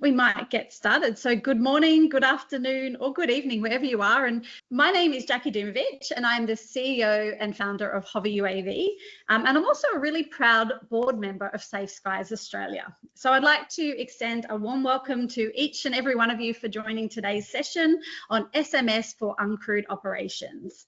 we might get started. So good morning, good afternoon, or good evening, wherever you are. And my name is Jackie Dumovic, and I'm the CEO and founder of Hover UAV. And I'm also a really proud board member of Safe Skies Australia. So I'd like to extend a warm welcome to each and every one of you for joining today's session on SMS for Uncrewed Operations.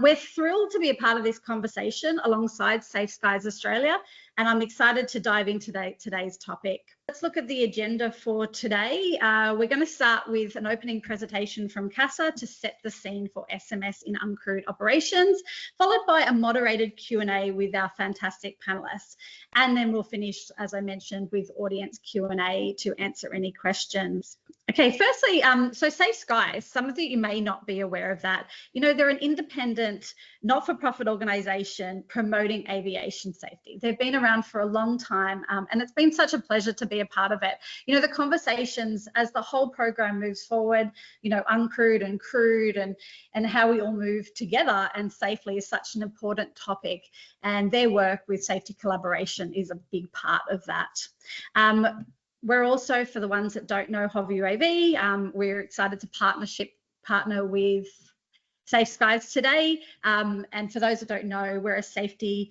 We're thrilled to be a part of this conversation alongside Safe Skies Australia, and I'm excited to dive into today's topic. Let's look at the agenda for today. We're going to start with an opening presentation from CASA to set the scene for SMS in Uncrewed Operations, followed by a moderated Q&A with our fantastic panelists. And then we'll finish, as I mentioned, with audience Q&A to answer any questions. Okay, firstly, so Safe Skies, some of you may not be aware of that. You know, they're an independent, not-for-profit organisation promoting aviation safety. They've been around for a long time, and it's been such a pleasure to be a part of it. You know, the conversations as the whole program moves forward, you know, uncrewed and crewed and how we all move together and safely is such an important topic. And their work with safety collaboration is a big part of that. We're also, for the ones that don't know Hover UAV, we're excited to partner with Safe Skies today. And for those that don't know, we're a safety,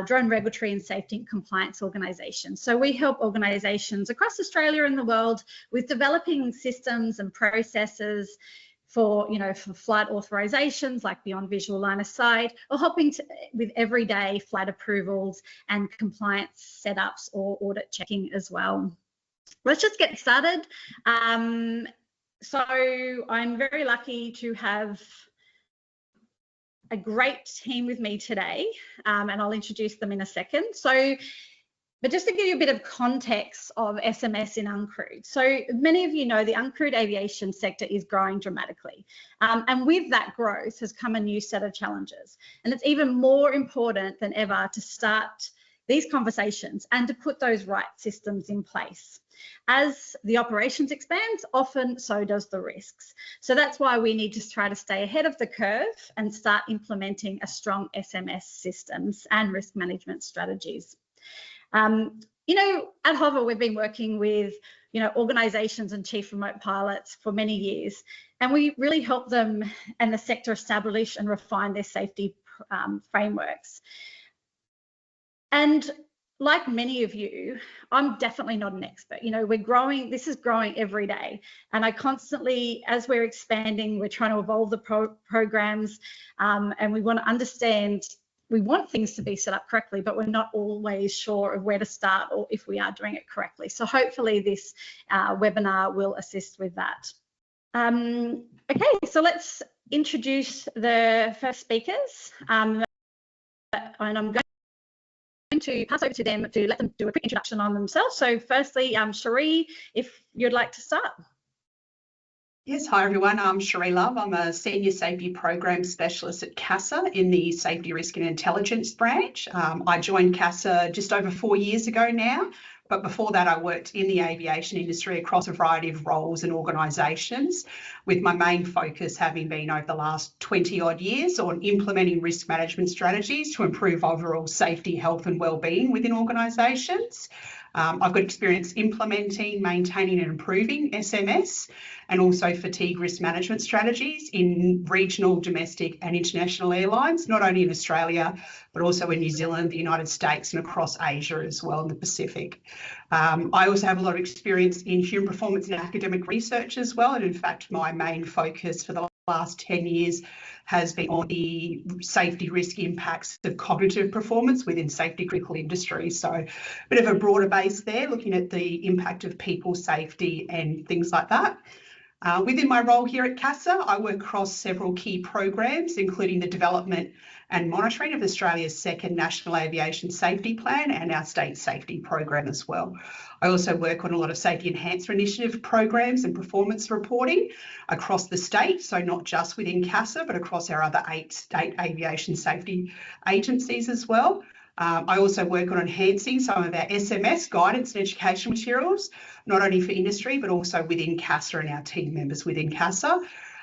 drone regulatory and safety and compliance organisation. So we help organisations across Australia and the world with developing systems and processes for, you know, for flight authorizations like beyond visual line of sight, or helping with everyday flight approvals and compliance setups or audit checking as well. Let's just get started. So I'm very lucky to have a great team with me today, and I'll introduce them in a second. But just to give you a bit of context of SMS in uncrewed. So many of you know the uncrewed aviation sector is growing dramatically. And with that growth has come a new set of challenges. And it's even more important than ever to start these conversations and to put those right systems in place. As the operations expands, often so does the risks. So that's why we need to try to stay ahead of the curve and start implementing a strong SMS systems and risk management strategies. You know, at Hover, we've been working with, you know, organisations and chief remote pilots for many years, and we really help them and the sector establish and refine their safety frameworks. And like many of you, I'm definitely not an expert. You know, we're growing, this is growing every day. And I constantly, as we're expanding, we're trying to evolve the programs, and we want to understand, we want things to be set up correctly, but we're not always sure of where to start or if we are doing it correctly. So hopefully this webinar will assist with that. Okay, so let's introduce the first speakers. And I'm going to pass over to them to let them do a quick introduction on themselves. So firstly, Cherie, if you'd like to start. Yes, hi everyone, I'm Cherie Love. I'm a Senior Safety Program Specialist at CASA in the Safety Risk and Intelligence branch. I joined CASA just over 4 years ago now, but before that I worked in the aviation industry across a variety of roles and organisations, with my main focus having been over the last 20 odd years on implementing risk management strategies to improve overall safety, health and wellbeing within organisations. I've got experience implementing, maintaining and improving SMS and also fatigue risk management strategies in regional, domestic and international airlines, not only in Australia, but also in New Zealand, the United States and across Asia as well in the Pacific. I also have a lot of experience in human performance and academic research as well. And in fact, my main focus for the last 10 years has been on the safety risk impacts of cognitive performance within safety critical industries. So a bit of a broader base there, looking at the impact of people safety and things like that. Within my role here at CASA, I work across several key programs, including the development and monitoring of Australia's second National Aviation Safety Plan and our state safety program as well. I also work on a lot of safety enhancement initiative programs and performance reporting across the state, so not just within CASA, but across our other 8 state aviation safety agencies as well. I also work on enhancing some of our SMS guidance and education materials, not only for industry, but also within CASA and our team members within CASA.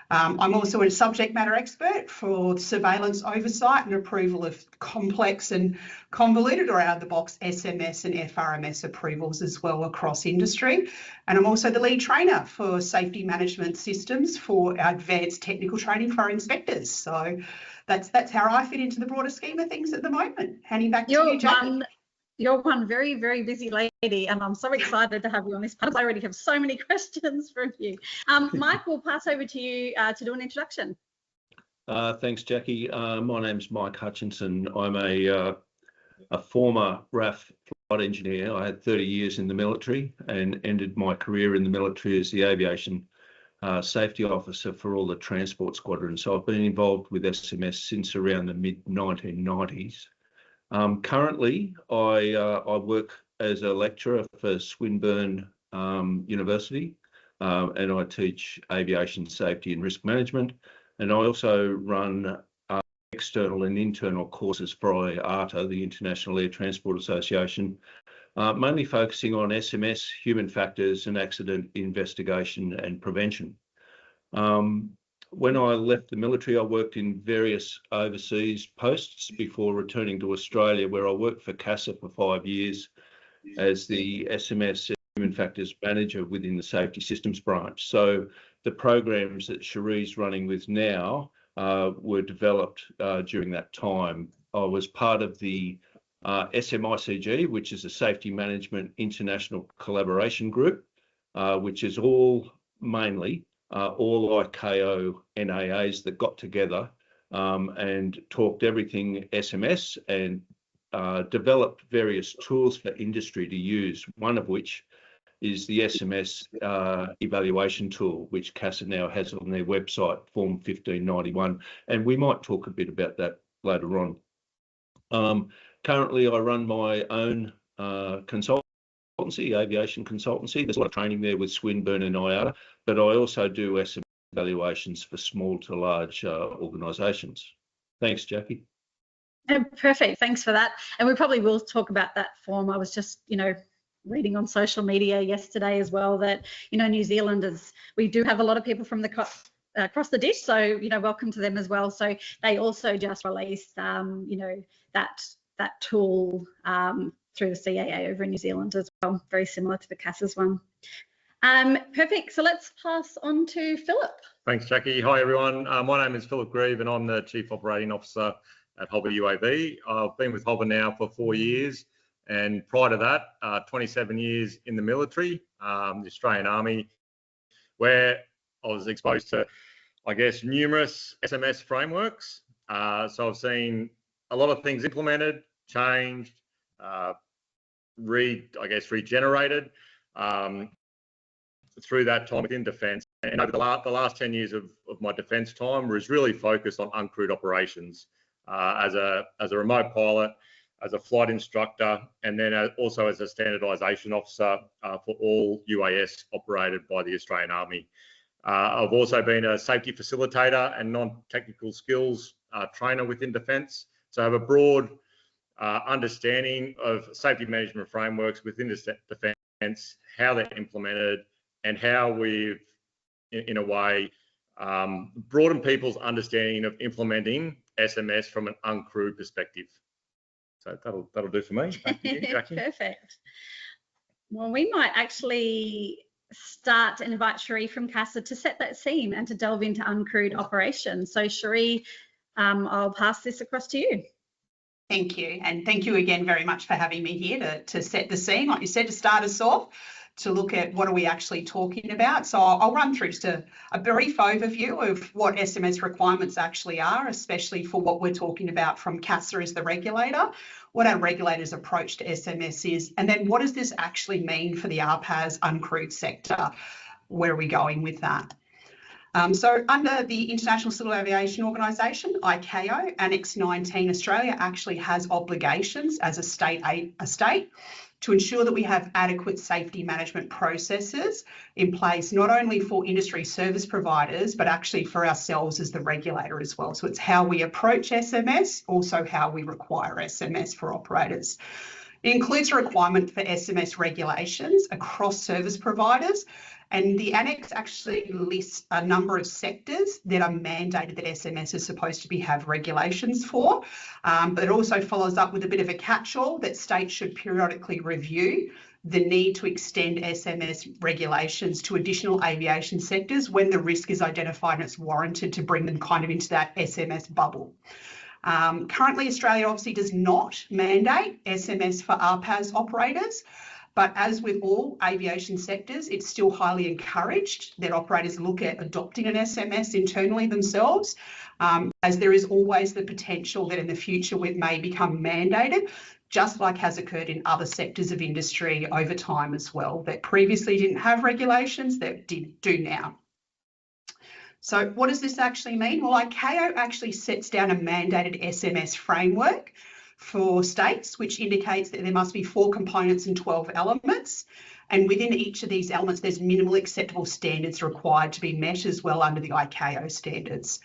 I'm also a subject matter expert for surveillance oversight and approval of complex and convoluted or out-of-the-box SMS and FRMS approvals as well across industry. And I'm also the lead trainer for safety management systems for advanced technical training for our inspectors. So that's how I fit into the broader scheme of things at the moment. Handing back to you, Jackie. You're one very, very busy lady, and I'm so excited to have you on this panel. I already have so many questions from you. Mike, we'll pass over to you to do an introduction. Thanks, Jackie. My name's Mike Hutchinson. I'm a former RAF flight engineer. I had 30 years in the military and ended my career in the military as the aviation safety officer for all the transport squadrons. So I've been involved with SMS since around the mid-1990s. Currently, I work as a lecturer for Swinburne University, and I teach aviation safety and risk management. And I also run external and internal courses for IATA, the International Air Transport Association, mainly focusing on SMS, human factors, and accident investigation and prevention. When I left the military, I worked in various overseas posts before returning to Australia, where I worked for CASA for 5 years as the SMS Human Factors Manager within the Safety Systems branch. So the programs that Cherie's running with now were developed during that time. I was part of the SMICG, which is a Safety Management International Collaboration Group, which is mainly all ICAO NAAs that got together and talked everything SMS and developed various tools for industry to use, one of which is the SMS evaluation tool, which CASA now has on their website, Form 1591. And we might talk a bit about that later on. Currently, I run my own consultancy, aviation consultancy. There's a lot of training there with Swinburne and IATA, but I also do SMS evaluations for small to large organisations. Thanks, Jackie. Oh, perfect. Thanks for that. And we probably will talk about that form. I was just, reading on social media yesterday as well that, New Zealanders, we do have a lot of people from the across the dish. So, welcome to them as well. So they also just released, that tool through the CAA over in New Zealand as well, very similar to the CASA's one. Perfect. So let's pass on to Philip. Thanks, Jackie. Hi, everyone. My name is Philip Grieve, and I'm the Chief Operating Officer at Hover UAV. I've been with Hover now for 4 years, and prior to that, 27 years in the military, the Australian Army, where I was exposed to, numerous SMS frameworks. So I've seen a lot of things implemented, changed, regenerated through that time within defence. And over the last 10 years of my defence time was really focused on uncrewed operations as a remote pilot, as a flight instructor, and then also as a standardisation officer for all UAS operated by the Australian Army. I've also been a safety facilitator and non-technical skills trainer within defence. So I have a broad understanding of safety management frameworks within defence, how they're implemented, and how we've, in a way, broadened people's understanding of implementing SMS from an uncrewed perspective. So that'll do for me. Thank you, Jackie. Perfect. Well, we might actually start and invite Cherie from CASA to set that scene and to delve into uncrewed operations. So Cherie, I'll pass this across to you. Thank you. And thank you again very much for having me here to set the scene, like you said, to start us off, to look at what are we actually talking about. So I'll run through just a brief overview of what SMS requirements actually are, especially for what we're talking about from CASA as the regulator, what our regulator's approach to SMS is, and then what does this actually mean for the RPAS uncrewed sector? Where are we going with that? So under the International Civil Aviation Organisation, ICAO, Annex 19, Australia actually has obligations as a state to ensure that we have adequate safety management processes in place, not only for industry service providers, but actually for ourselves as the regulator as well. So it's how we approach SMS, also how we require SMS for operators. It includes a requirement for SMS regulations across service providers And the annex actually lists a number of sectors that are mandated that SMS is supposed to have regulations for, but it also follows up with a bit of a catch-all that states should periodically review the need to extend SMS regulations to additional aviation sectors when the risk is identified and it's warranted to bring them kind of into that SMS bubble. Currently, Australia obviously does not mandate SMS for RPAS operators, but as with all aviation sectors, it's still highly encouraged that operators look at adopting an SMS internally themselves, as there is always the potential that in the future it may become mandated, just like has occurred in other sectors of industry over time as well, that previously didn't have regulations that do now. So what does this actually mean? Well, ICAO actually sets down a mandated SMS framework for states, which indicates that there must be 4 components and 12 elements. And within each of these elements, there's minimal acceptable standards required to be met as well under the ICAO standards.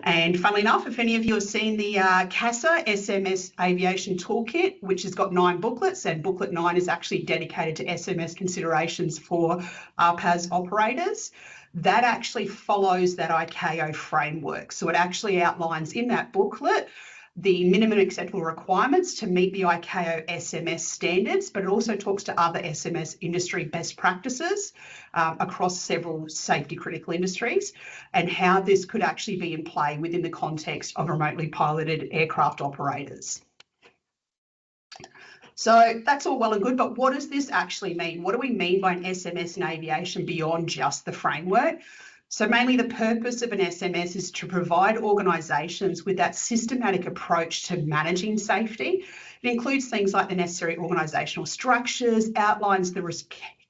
And funnily enough, if any of you have seen the CASA SMS Aviation Toolkit, which has got 9 booklets, and booklet 9 is actually dedicated to SMS considerations for RPAS operators, that actually follows that ICAO framework. So it actually outlines in that booklet the minimum acceptable requirements to meet the ICAO SMS standards, but it also talks to other SMS industry best practices across several safety critical industries and how this could actually be in play within the context of remotely piloted aircraft operators. So that's all well and good, but what does this actually mean? What do we mean by an SMS in aviation beyond just the framework? So mainly the purpose of an SMS is to provide organisations with that systematic approach to managing safety. It includes things like the necessary organisational structures, outlines the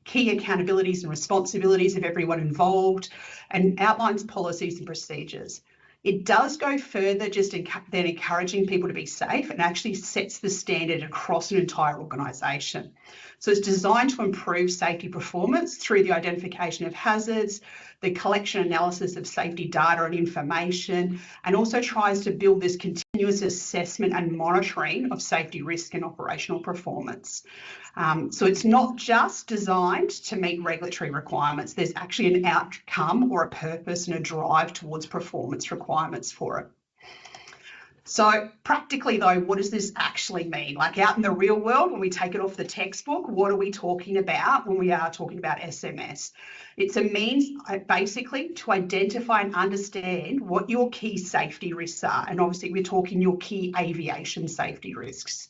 key accountabilities and responsibilities of everyone involved, and outlines policies and procedures. It does go further just than encouraging people to be safe and actually sets the standard across an entire organisation. So it's designed to improve safety performance through the identification of hazards, the collection analysis of safety data and information, and also tries to build this continuous assessment and monitoring of safety risk and operational performance. So it's not just designed to meet regulatory requirements. There's actually an outcome or a purpose and a drive towards performance requirements for it. So practically though, what does this actually mean? Like out in the real world, when we take it off the textbook, what are we talking about when we are talking about SMS? It's a means basically to identify and understand what your key safety risks are. And obviously we're talking your key aviation safety risks.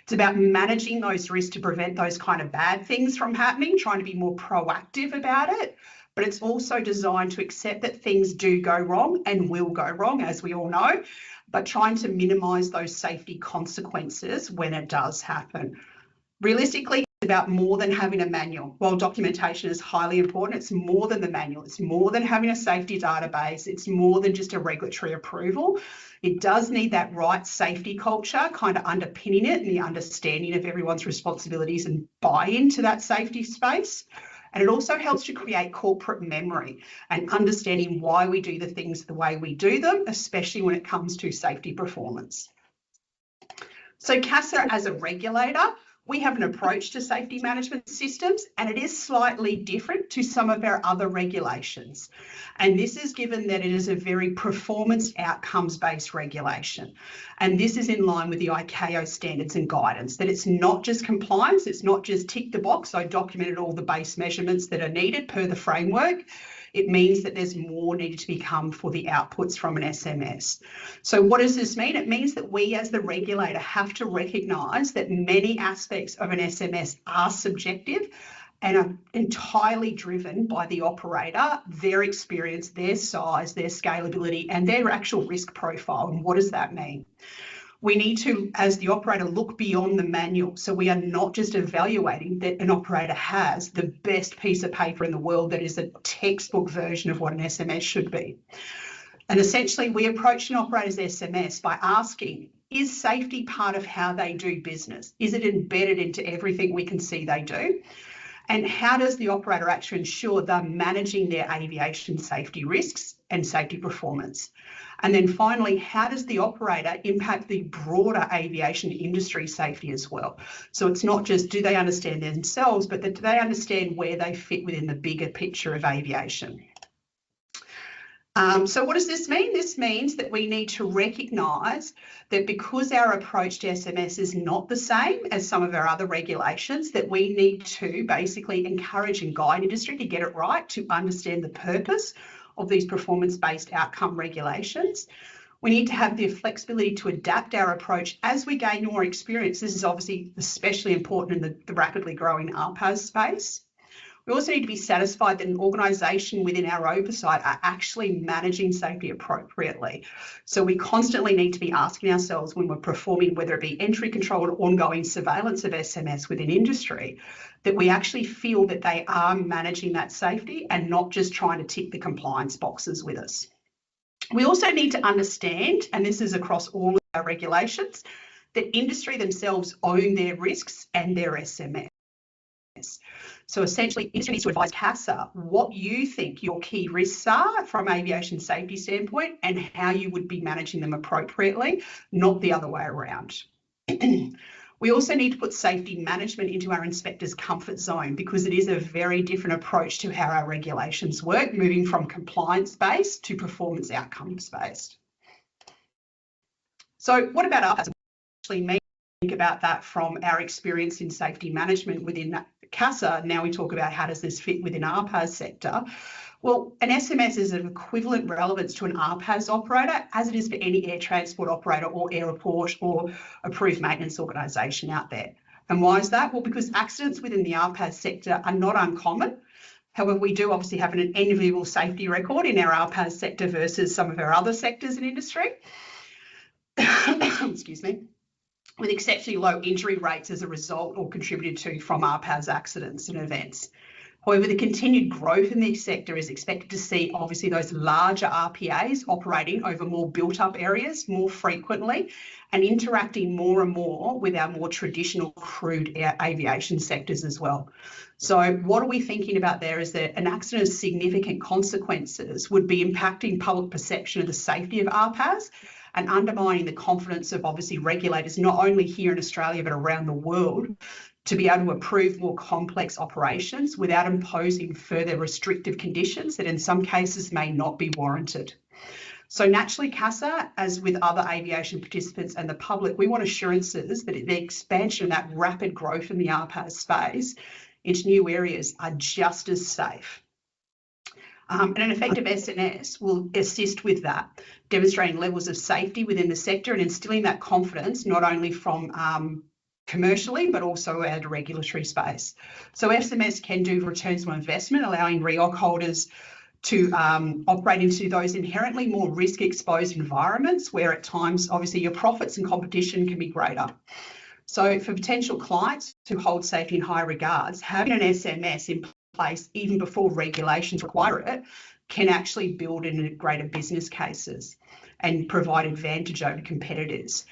It's about managing those risks to prevent those kind of bad things from happening, trying to be more proactive about it. But it's also designed to accept that things do go wrong and will go wrong, as we all know, but trying to minimise those safety consequences when it does happen. Realistically, it's about more than having a manual. While documentation is highly important, it's more than the manual. It's more than having a safety database. It's more than just a regulatory approval. It does need that right safety culture kind of underpinning it and the understanding of everyone's responsibilities and buy-in to that safety space. And it also helps to create corporate memory and understanding why we do the things the way we do them, especially when it comes to safety performance. So CASA as a regulator, we have an approach to safety management systems, and it is slightly different to some of our other regulations. And this is given that it is a very performance outcomes-based regulation. And this is in line with the ICAO standards and guidance, that it's not just compliance, it's not just tick the box, I documented all the base measurements that are needed per the framework. It means that there's more needed to become for the outputs from an SMS. So what does this mean? It means that we as the regulator have to recognise that many aspects of an SMS are subjective and are entirely driven by the operator, their experience, their size, their scalability, and their actual risk profile. And what does that mean? We need to, as the operator, look beyond the manual. So we are not just evaluating that an operator has the best piece of paper in the world that is a textbook version of what an SMS should be. And essentially, we approach an operator's SMS by asking, is safety part of how they do business? Is it embedded into everything we can see they do? And how does the operator actually ensure they're managing their aviation safety risks and safety performance? And then finally, how does the operator impact the broader aviation industry safety as well? So it's not just do they understand themselves, but do they understand where they fit within the bigger picture of aviation? So what does this mean? This means that we need to recognise that because our approach to SMS is not the same as some of our other regulations, that we need to basically encourage and guide industry to get it right, to understand the purpose of these performance-based outcome regulations. We need to have the flexibility to adapt our approach as we gain more experience. This is obviously especially important in the rapidly growing RPAS space. We also need to be satisfied that an organisation within our oversight are actually managing safety appropriately. So we constantly need to be asking ourselves when we're performing, whether it be entry control or ongoing surveillance of SMS within industry, that we actually feel that they are managing that safety and not just trying to tick the compliance boxes with us. We also need to understand, and this is across all of our regulations, that industry themselves own their risks and their SMS. So essentially, industry needs to advise CASA what you think your key risks are from aviation safety standpoint and how you would be managing them appropriately, not the other way around. We also need to put safety management into our inspectors' comfort zone because it is a very different approach to how our regulations work, moving from compliance-based to performance outcomes-based. So what about RPAS actually mean? Think about that from our experience in safety management within CASA. Now we talk about how does this fit within RPAS sector. Well, an SMS is of equivalent relevance to an RPAS operator as it is for any air transport operator or airport or approved maintenance organisation out there. And why is that? Well, because accidents within the RPAS sector are not uncommon. However, we do obviously have an enviable safety record in our RPAS sector versus some of our other sectors in industry. Excuse me. With exceptionally low injury rates as a result or contributed to from RPAS accidents and events. However, the continued growth in this sector is expected to see obviously those larger RPAs operating over more built up areas more frequently and interacting more and more with our more traditional crewed aviation sectors as well. So what are we thinking about there is that an accident of significant consequences would be impacting public perception of the safety of RPAS and undermining the confidence of obviously regulators, not only here in Australia, but around the world, to be able to approve more complex operations without imposing further restrictive conditions that in some cases may not be warranted. So naturally, CASA, as with other aviation participants and the public, we want assurances that the expansion of that rapid growth in the RPAS space into new areas are just as safe. And an effective SNS will assist with that, demonstrating levels of safety within the sector and instilling that confidence, not only from commercially, but also at a regulatory space. So SMS can do returns on investment, allowing REOC holders to operate into those inherently more risk exposed environments where at times, obviously your profits and competition can be greater. So for potential clients who hold safety in high regards, having an SMS in place even before regulations require it can actually build in greater business cases and provide advantage over competitors.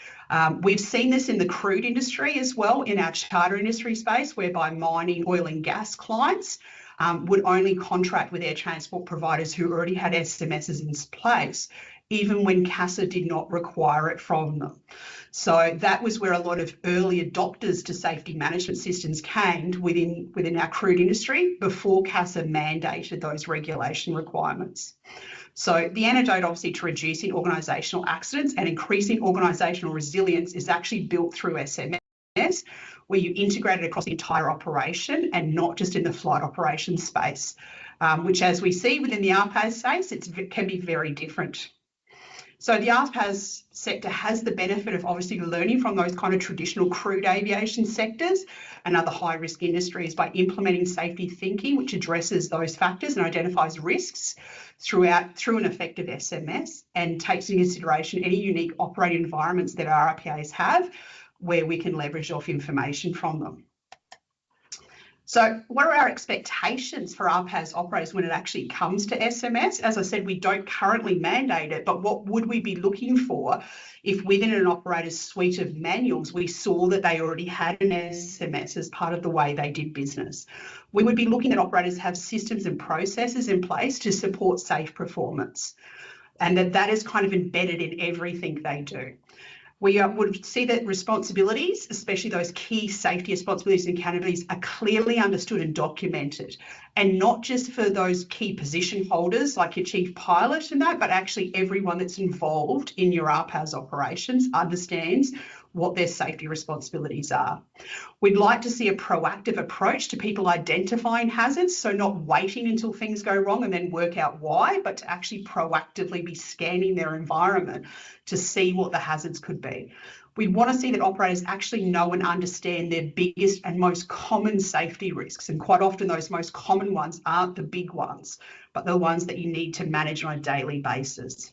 We've seen this in the crude industry as well, in our charter industry space, whereby mining, oil and gas clients would only contract with air transport providers who already had SMSs in place, even when CASA did not require it from them. So that was where a lot of early adopters to safety management systems came within our crude industry before CASA mandated those regulation requirements. So the antidote obviously to reducing organisational accidents and increasing organisational resilience is actually built through SMS, where you integrate it across the entire operation and not just in the flight operations space, which as we see within the RPAS space, it can be very different. So the RPAS sector has the benefit of obviously learning from those kind of traditional crude aviation sectors and other high risk industries by implementing safety thinking, which addresses those factors and identifies risks through an effective SMS and takes into consideration any unique operating environments that our RPAs have where we can leverage off information from them. So what are our expectations for RPAS operators when it actually comes to SMS? As I said, we don't currently mandate it, but what would we be looking for if within an operator's suite of manuals, we saw that they already had an SMS as part of the way they did business? We would be looking at operators have systems and processes in place to support safe performance, and that is kind of embedded in everything they do. We would see that responsibilities, especially those key safety responsibilities and accountabilities, are clearly understood and documented, and not just for those key position holders like your chief pilot and that, but actually everyone that's involved in your RPAS operations understands what their safety responsibilities are. We'd like to see a proactive approach to people identifying hazards, so not waiting until things go wrong and then work out why, but to actually proactively be scanning their environment to see what the hazards could be. We want to see that operators actually know and understand their biggest and most common safety risks, and quite often those most common ones aren't the big ones, but the ones that you need to manage on a daily basis.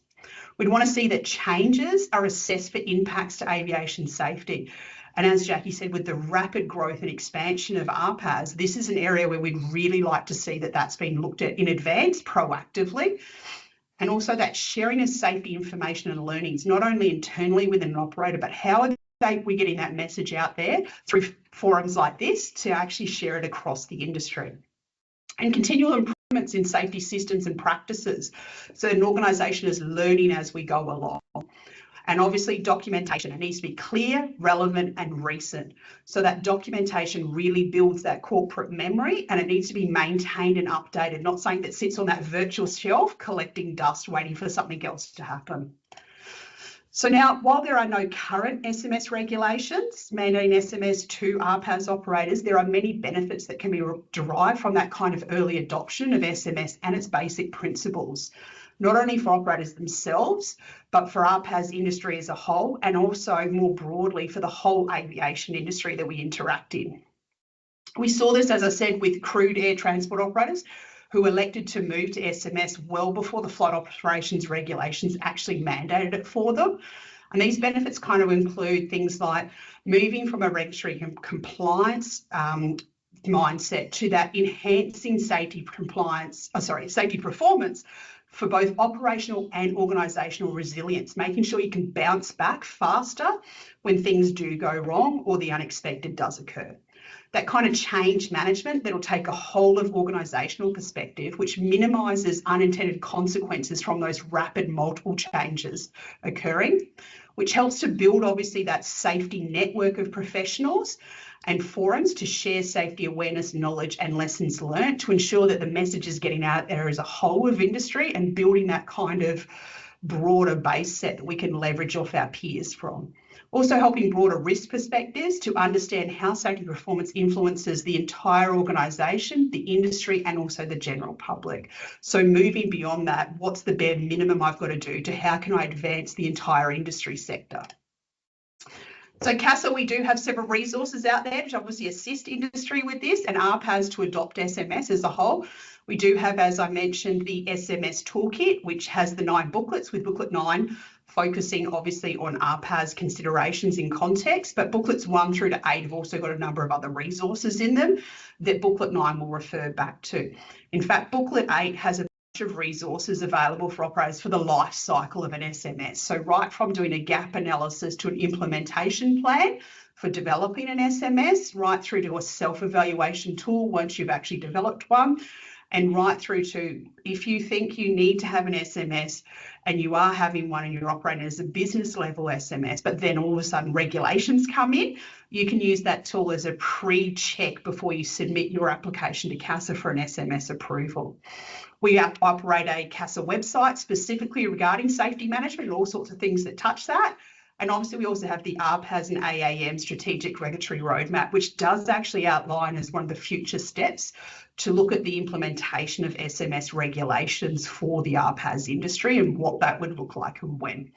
We'd want to see that changes are assessed for impacts to aviation safety. And as Jackie said, with the rapid growth and expansion of RPAS, this is an area where we'd really like to see that that's been looked at in advance proactively. And also that sharing of safety information and learnings, not only internally within an operator, but how are we getting that message out there through forums like this to actually share it across the industry. And continual improvements in safety systems and practices, so an organisation is learning as we go along. And obviously documentation, it needs to be clear, relevant and recent. So that documentation really builds that corporate memory, and it needs to be maintained and updated, not something that sits on that virtual shelf collecting dust waiting for something else to happen. So now, while there are no current SMS regulations mandating SMS to RPAS operators, there are many benefits that can be derived from that kind of early adoption of SMS and its basic principles, not only for operators themselves, but for RPAS industry as a whole, and also more broadly for the whole aviation industry that we interact in. We saw this, as I said, with crewed air transport operators who elected to move to SMS well before the flight operations regulations actually mandated it for them. And these benefits kind of include things like moving from a regulatory compliance mindset to that enhancing safety performance for both operational and organisational resilience, making sure you can bounce back faster when things do go wrong or the unexpected does occur. That kind of change management that'll take a whole of organisational perspective, which minimises unintended consequences from those rapid multiple changes occurring, which helps to build obviously that safety network of professionals and forums to share safety awareness, knowledge and lessons learned to ensure that the message is getting out there as a whole of industry and building that kind of broader base set that we can leverage off our peers from. Also helping broader risk perspectives to understand how safety performance influences the entire organisation, the industry and also the general public. So moving beyond that, what's the bare minimum I've got to do to how can I advance the entire industry sector? So CASA, we do have several resources out there to obviously assist industry with this and RPAS to adopt SMS as a whole. We do have, as I mentioned, the SMS toolkit, which has the 9 booklets, with booklet 9 focusing obviously on RPAS considerations in context, but booklets 1 through to 8 have also got a number of other resources in them that booklet 9 will refer back to. In fact, booklet 8 has a bunch of resources available for operators for the life cycle of an SMS. So right from doing a gap analysis to an implementation plan for developing an SMS, right through to a self-evaluation tool once you've actually developed one, and right through to if you think you need to have an SMS and you are having one and you're operating as a business level SMS, but then all of a sudden regulations come in, you can use that tool as a pre-check before you submit your application to CASA for an SMS approval. We operate a CASA website specifically regarding safety management and all sorts of things that touch that. And obviously we also have the RPAS and AAM strategic regulatory roadmap, which does actually outline as one of the future steps to look at the implementation of SMS regulations for the RPAS industry and what that would look like and when.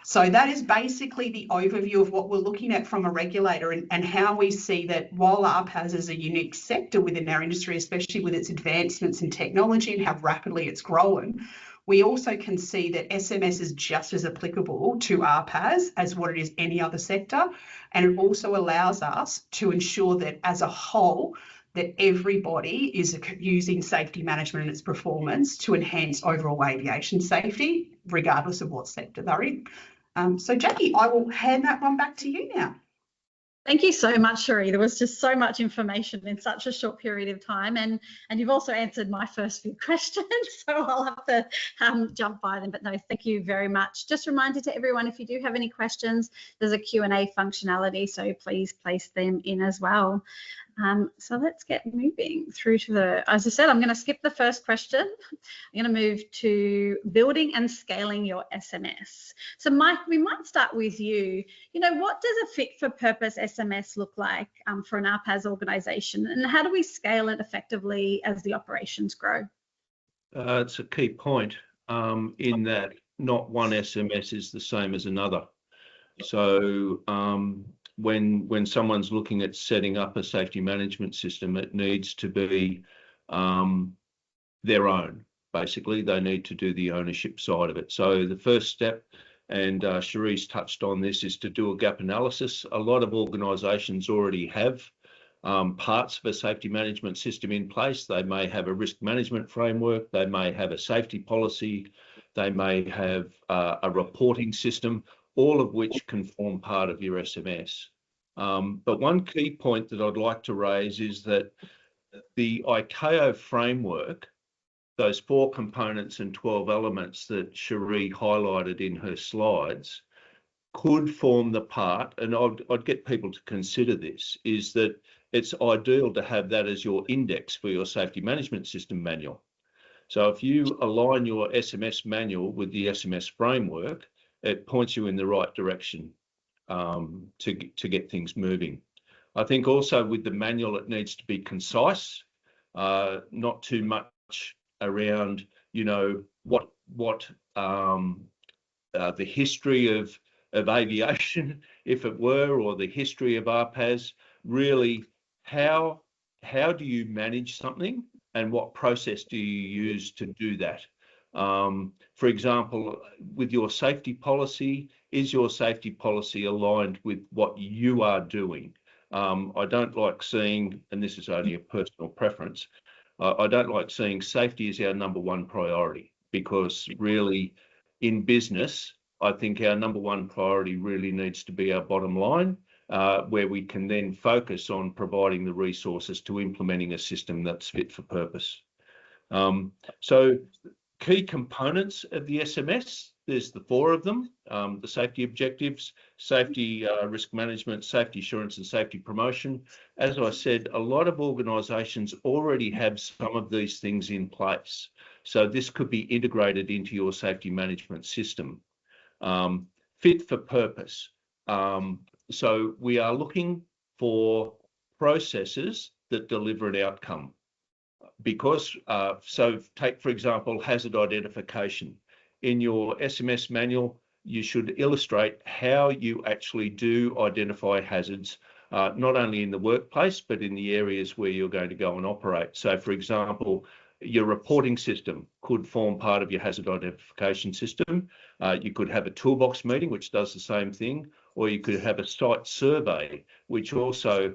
So that is basically the overview of what we're looking at from a regulator and how we see that while RPAS is a unique sector within our industry, especially with its advancements in technology and how rapidly it's growing, we also can see that SMS is just as applicable to RPAS as what it is any other sector. And it also allows us to ensure that as a whole, that everybody is using safety management and its performance to enhance overall aviation safety, regardless of what sector they're in. So Jackie, I will hand that one back to you now. Thank you so much, Cherie. There was just so much information in such a short period of time, and you've also answered my first few questions, so I'll have to jump by them. But no, thank you very much. Just a reminder to everyone, if you do have any questions, there's a Q&A functionality, so please place them in as well. So let's get moving through to as I said, I'm going to skip the first question. I'm going to move to building and scaling your SMS. So Mike, we might start with you. What does a fit for purpose SMS look like for an RPAS organisation, and how do we scale it effectively as the operations grow? It's a key point in that not one SMS is the same as another. So when someone's looking at setting up a safety management system, it needs to be their own. Basically, they need to do the ownership side of it. So the first step, and Cherie's touched on this, is to do a gap analysis. A lot of organisations already have parts of a safety management system in place. They may have a risk management framework, they may have a safety policy, they may have a reporting system, all of which can form part of your SMS. But one key point that I'd like to raise is that the ICAO framework, those 4 components and 12 elements that Cherie highlighted in her slides, could form the part, and I'd get people to consider this, is that it's ideal to have that as your index for your safety management system manual. So if you align your SMS manual with the SMS framework, it points you in the right direction to get things moving. I think also with the manual, it needs to be concise, not too much around, what the history of aviation, if it were, or the history of RPAS. Really, how do you manage something, and what process do you use to do that? For example, with your safety policy, is your safety policy aligned with what you are doing? I don't like seeing, and this is only a personal preference, I don't like seeing safety as our #1 priority, because really in business, I think our #1 priority really needs to be our bottom line, where we can then focus on providing the resources to implementing a system that's fit for purpose. So key components of the SMS, there's the 4 of them, the safety objectives, safety risk management, safety assurance and safety promotion. As I said, a lot of organisations already have some of these things in place. So this could be integrated into your safety management system. Fit for purpose. So we are looking for processes that deliver an outcome. Because, so take, for example, hazard identification. In your SMS manual, you should illustrate how you actually do identify hazards, not only in the workplace, but in the areas where you're going to go and operate. So, for example, your reporting system could form part of your hazard identification system. You could have a toolbox meeting, which does the same thing, or you could have a site survey, which also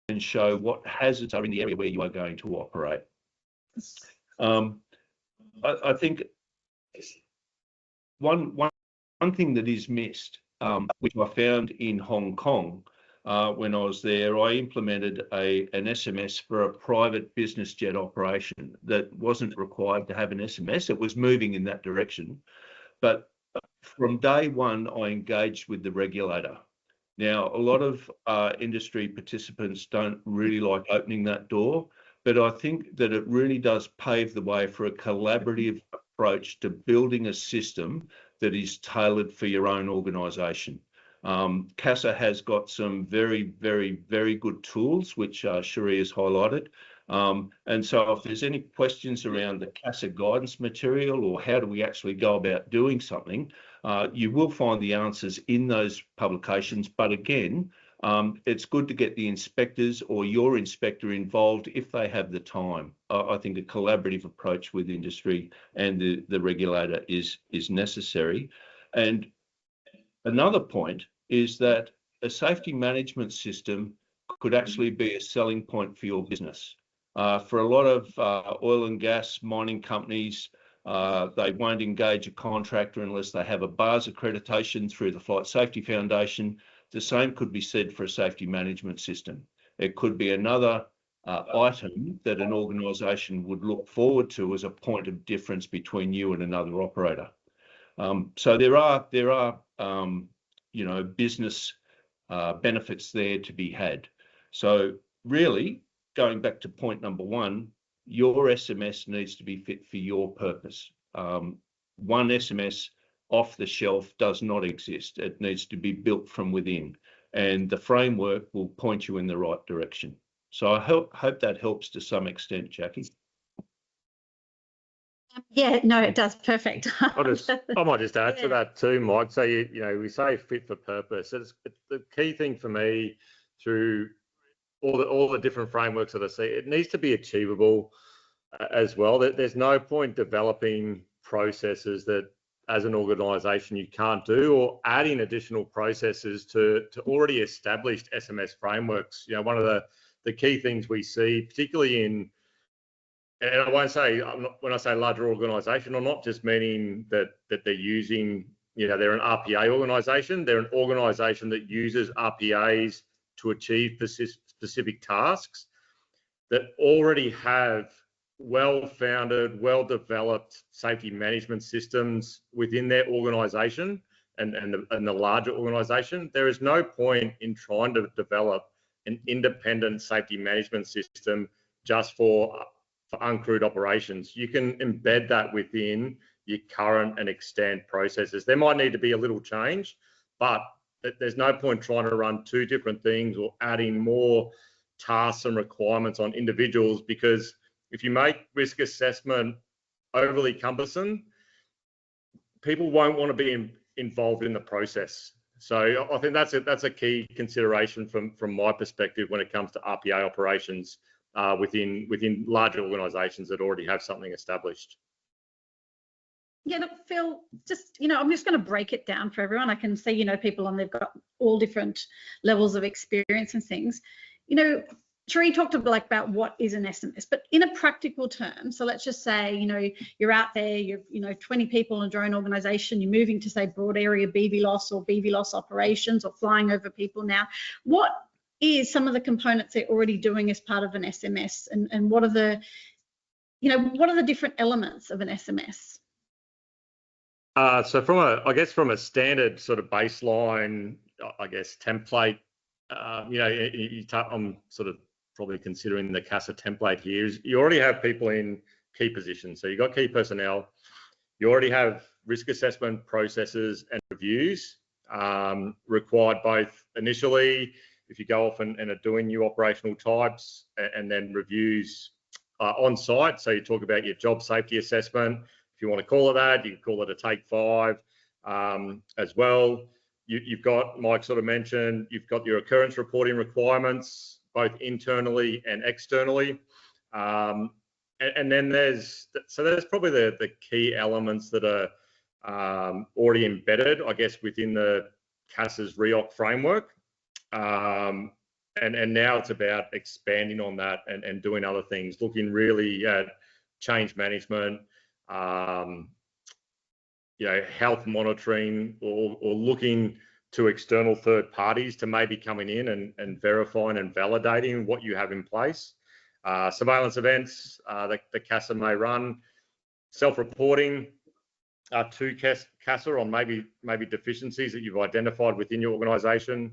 can show what hazards are in the area where you are going to operate. I think one thing that is missed, which I found in Hong Kong when I was there, I implemented an SMS for a private business jet operation that wasn't required to have an SMS. It was moving in that direction. But from day one, I engaged with the regulator. Now, a lot of industry participants don't really like opening that door, but I think that it really does pave the way for a collaborative approach to building a system that is tailored for your own organisation. CASA has got some very, very, very good tools, which Cherie has highlighted. And so if there's any questions around the CASA guidance material, or how do we actually go about doing something, you will find the answers in those publications. But again, it's good to get the inspectors or your inspector involved if they have the time. I think a collaborative approach with industry and the regulator is necessary. And another point is that a safety management system could actually be a selling point for your business. For a lot of oil and gas mining companies, they won't engage a contractor unless they have a BARS accreditation through the Flight Safety Foundation. The same could be said for a safety management system. It could be another item that an organisation would look forward to as a point of difference between you and another operator. So there are you know, business benefits there to be had. So really, going back to point number one, your SMS needs to be fit for your purpose. One SMS off the shelf does not exist. It needs to be built from within, and the framework will point you in the right direction. So I hope that helps to some extent, Jackie. Yeah, no, it does. Perfect. I might just add to that too, Mike. So you know, we say fit for purpose. It's the key thing for me through all the different frameworks that I see. It needs to be achievable as well. There's no point developing processes that, as an organisation, you can't do, or adding additional processes to already established SMS frameworks. You know, one of the key things we see, particularly in, and I won't say, when I say larger organisation, I'm not just meaning that they're using, you know, they're an RPA organisation. They're an organisation that uses RPAs to achieve specific tasks, that already have well-founded, well-developed safety management systems within their organisation and the larger organisation. There is no point in trying to develop an independent safety management system just for uncrewed operations. You can embed that within your current and extant processes. There might need to be a little change, but there's no point trying to run two different things or adding more tasks and requirements on individuals, because if you make risk assessment overly cumbersome, people won't want to be involved in the process. So I think that's a key consideration from my perspective when it comes to RPA operations within larger organisations that already have something established. Yeah, look, Phil, just, you know, I'm just going to break it down for everyone. I can see, you know, people on, they've got all different levels of experience and things. You know, Sheree talked about what is an SMS, but in a practical term. So let's just say, you know, you're out there, you're, you know, 20 people in a drone organisation, you're moving to, say, broad area BVLOS or BVLOS operations, or flying over people now. What is some of the components they're already doing as part of an SMS, and what are the, you know, what are the different elements of an SMS? So from a standard sort of baseline, I guess, template, you know, I'm sort of probably considering the CASA template here, is you already have people in key positions. So you've got key personnel, you already have risk assessment processes and reviews required both initially, if you go off and are doing new operational types, and then reviews on site. So you talk about your job safety assessment. If you want to call it that, you can call it a take 5 as well. You've got, Mike sort of mentioned, you've got your occurrence reporting requirements, both internally and externally. And then there's probably the key elements that are already embedded, I guess, within the CASA's REOC framework. And now it's about expanding on that and doing other things, looking really at change management, you know, health monitoring, or looking to external third parties to maybe coming in and verifying and validating what you have in place. Surveillance events that the CASA may run, self-reporting to CASA on maybe deficiencies that you've identified within your organisation.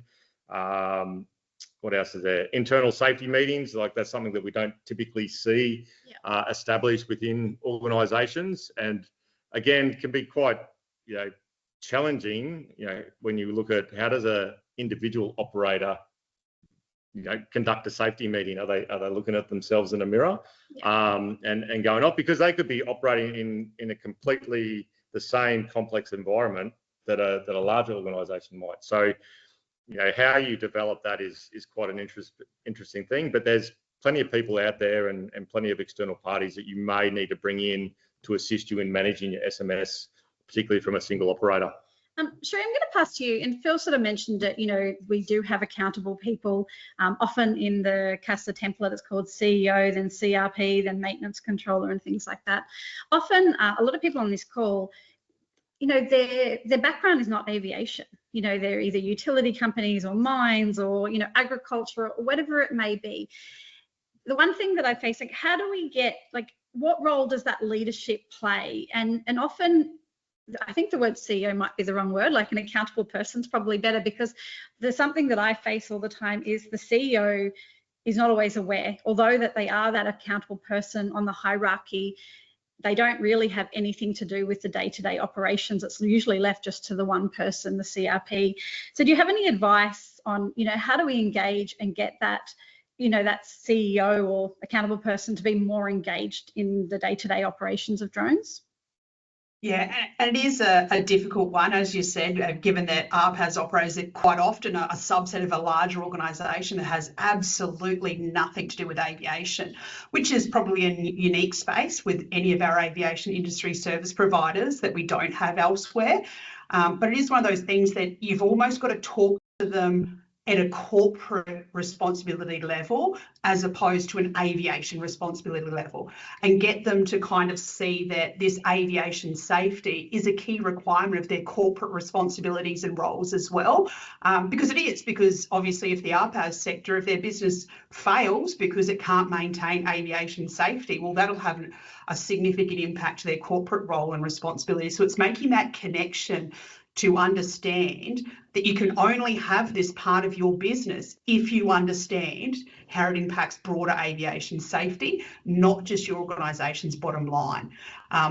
What else is there? Internal safety meetings, like that's something that we don't typically see established within organisations, and again can be quite, you know, challenging, you know, when you look at how does a individual operator, you know, conduct a safety meeting. Are they looking at themselves in a mirror and going off, because they could be operating in a completely the same complex environment that a larger organisation might. So, you know, how you develop that is quite an interesting thing, but there's plenty of people out there and plenty of external parties that you may need to bring in to assist you in managing your SMS, particularly from a single operator. Sheree, I'm going to pass to you. And Phil sort of mentioned it, we do have accountable people. Often in the CASA template, it's called CEO, then CRP, then maintenance controller and things like that. Often, a lot of people on this call, their background is not aviation. They're either utility companies or mines or, agriculture or whatever it may be. The one thing that I face, how do we get, what role does that leadership play? And often, I think the word CEO might be the wrong word, an accountable person's probably better, because there's something that I face all the time is the CEO is not always aware, although that they are that accountable person on the hierarchy, they don't really have anything to do with the day-to-day operations. It's usually left just to the one person, the CRP. So do you have any advice on, how do we engage and get that, that CEO or accountable person to be more engaged in the day-to-day operations of drones? Yeah, and it is a difficult one, as you said, given that ARPAS operates quite often a subset of a larger organisation that has absolutely nothing to do with aviation, which is probably a unique space with any of our aviation industry service providers that we don't have elsewhere. But it is one of those things that you've almost got to talk to them at a corporate responsibility level as opposed to an aviation responsibility level, and get them to kind of see that this aviation safety is a key requirement of their corporate responsibilities and roles as well. Because it is, because obviously if the ARPAS sector, if their business fails because it can't maintain aviation safety, well, that'll have a significant impact to their corporate role and responsibility. So it's making that connection to understand that you can only have this part of your business if you understand how it impacts broader aviation safety, not just your organisation's bottom line.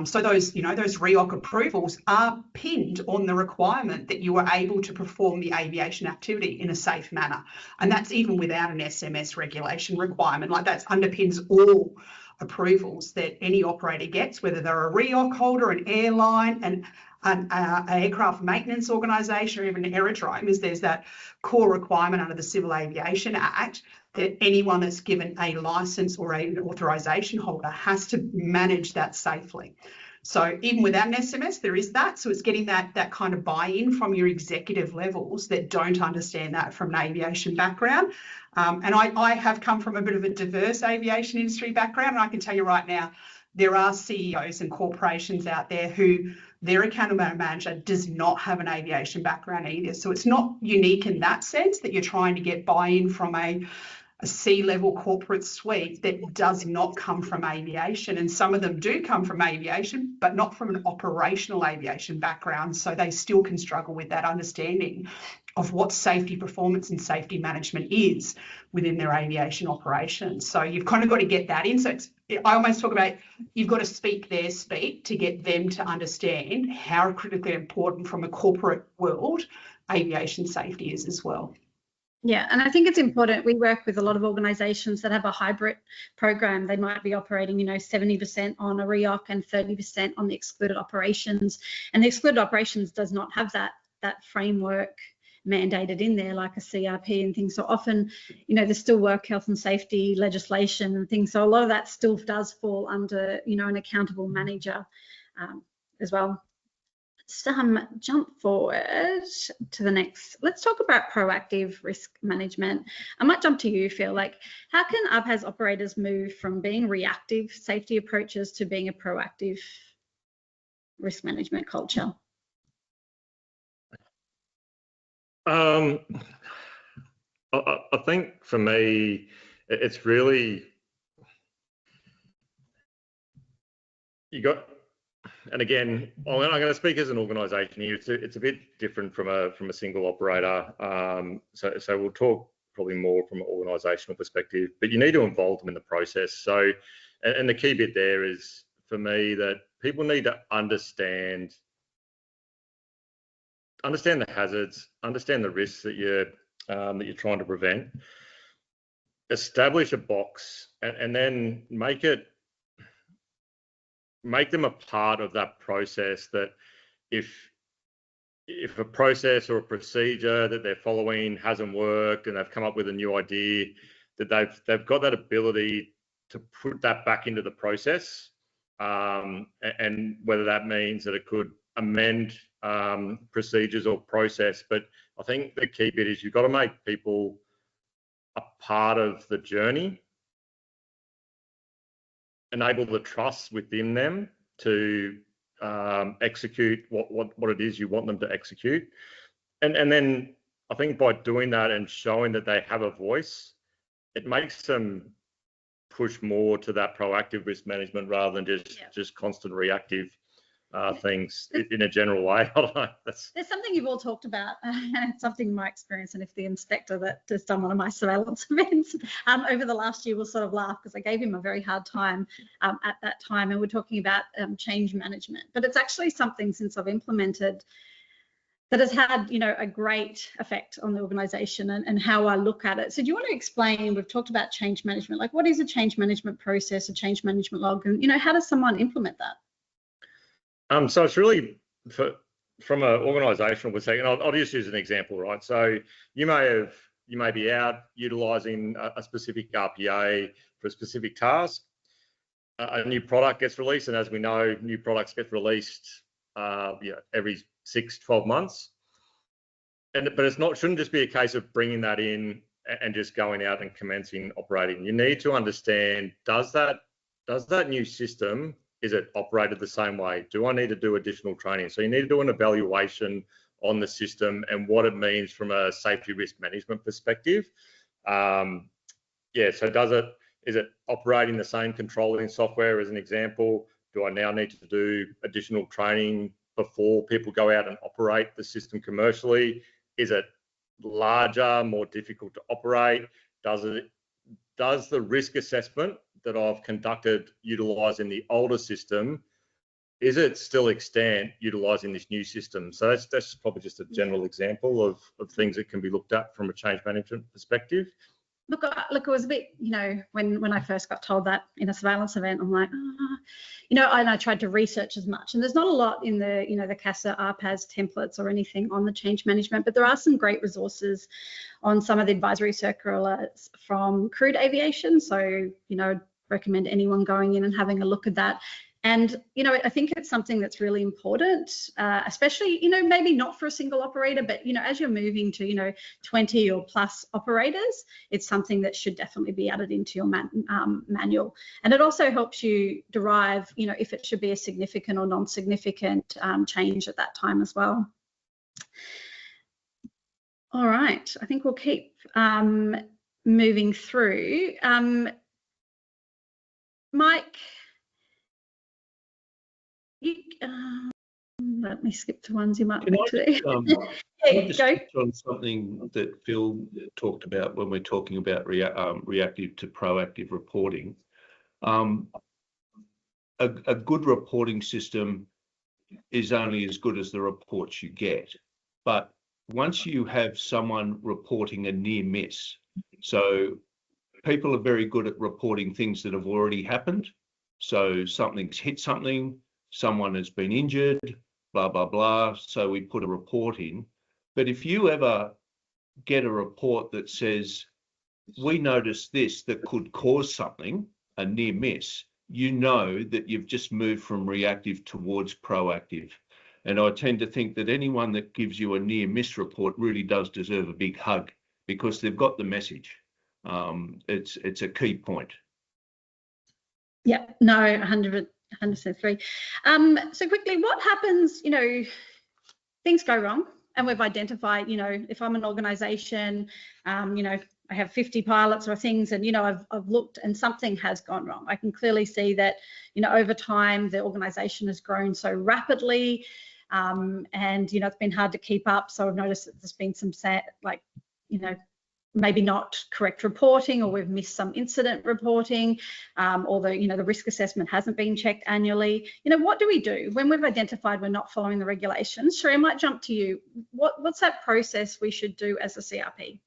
So those REOC approvals are pinned on the requirement that you are able to perform the aviation activity in a safe manner. And that's even without an SMS regulation requirement. That underpins all approvals that any operator gets, whether they're a REOC holder, an airline, an aircraft maintenance organisation, or even an aerodrome, is there's that core requirement under the Civil Aviation Act that anyone that's given a licence or an authorisation holder has to manage that safely. So even without an SMS, there is that. So it's getting that kind of buy-in from your executive levels that don't understand that from an aviation background. And I have come from a bit of a diverse aviation industry background, and I can tell you right now, there are CEOs and corporations out there who their accountability manager does not have an aviation background either. So it's not unique in that sense that you're trying to get buy-in from a C-level corporate suite that does not come from aviation. And some of them do come from aviation, but not from an operational aviation background. So they still can struggle with that understanding of what safety performance and safety management is within their aviation operations. So you've kind of got to get that in. So I almost talk about you've got to speak their speak to get them to understand how critically important from a corporate world aviation safety is as well. Yeah, and I think it's important. We work with a lot of organisations that have a hybrid program. They might be operating, 70% on a REOC and 30% on the excluded operations. And the excluded operations does not have that framework mandated in there like a CRP and things. So often, there's still work health and safety legislation and things. So a lot of that still does fall under, an accountable manager as well. Let's jump forward to the next. Let's talk about proactive risk management. I might jump to you, Phil. How can ARPAS operators move from being reactive safety approaches to being a proactive risk management culture? I think for me, it's really and again, I'm going to speak as an organisation here. It's a bit different from a single operator. So we'll talk probably more from an organisational perspective, but you need to involve them in the process. So, and the key bit there is for me that people need to understand the hazards, understand the risks that you're trying to prevent, establish a box, and then make them a part of that process. That if a process or a procedure that they're following hasn't worked and they've come up with a new idea, that they've got that ability to put that back into the process, and whether that means that it could amend procedures or process. But I think the key bit is you've got to make people a part of the journey, enable the trust within them to execute what it is you want them to execute. And then I think by doing that and showing that they have a voice, it makes them push more to that proactive risk management rather than just constant reactive things in a general way. I don't know. There's something you've all talked about, and it's something in my experience, and if the inspector that has done one of my surveillance events over the last year will sort of laugh, because I gave him a very hard time at that time, and we're talking about change management. But it's actually something since I've implemented that has had, you know, a great effect on the organisation and how I look at it. So do you want to explain, we've talked about change management, like what is a change management process, a change management log, and, you know, how does someone implement that? So it's really, from an organisational perspective, and I'll just use an example, right? So you may be out utilising a specific RPA for a specific task. A new product gets released, and as we know, new products get released every 6-12 months. But it's shouldn't just be a case of bringing that in and just going out and commencing operating. You need to understand, does that new system, is it operated the same way? Do I need to do additional training? So you need to do an evaluation on the system and what it means from a safety risk management perspective. So is it operating the same controlling software as an example? Do I now need to do additional training before people go out and operate the system commercially? Is it larger, more difficult to operate? Does the risk assessment that I've conducted utilising the older system, is it still extant utilising this new system? So that's probably just a general example of things that can be looked at from a change management perspective. Look, it was a bit, you know, when I first got told that in a surveillance event, I'm like, you know, and I tried to research as much. And there's not a lot in the, you know, the CASA RPAS templates or anything on the change management, but there are some great resources on some of the advisory circulars from Uncrewed Aviation. So, you know, recommend anyone going in and having a look at that. And, you know, I think it's something that's really important, especially, you know, maybe not for a single operator, but, you know, as you're moving to, you know, 20 or plus operators, it's something that should definitely be added into your manual. And it also helps you derive, you know, if it should be a significant or non-significant change at that time as well. All right, I think we'll keep moving through. Mike, let me skip to ones you might like to do. Go on something that Phil talked about when we're talking about reactive to proactive reporting. A good reporting system is only as good as the reports you get. But once you have someone reporting a near miss, so people are very good at reporting things that have already happened. So something's hit something, someone has been injured, blah, blah, blah. So we put a report in. But if you ever get a report that says, we noticed this that could cause something, a near miss, you know that you've just moved from reactive towards proactive. And I tend to think that anyone that gives you a near miss report really does deserve a big hug, because they've got the message. It's a key point. Yeah, no, 100% agree. So quickly, what happens, you know, things go wrong and we've identified, you know, if I'm an organisation, you know, I have 50 pilots or things, and, you know, I've looked and something has gone wrong. I can clearly see that, you know, over time, the organisation has grown so rapidly, and, you know, it's been hard to keep up. So I've noticed that there's been some, like, you know, maybe not correct reporting, or we've missed some incident reporting, or the, you know, the risk assessment hasn't been checked annually. You know, what do we do when we've identified we're not following the regulations? Sheree, I might jump to you. What's that process we should do as a CRP?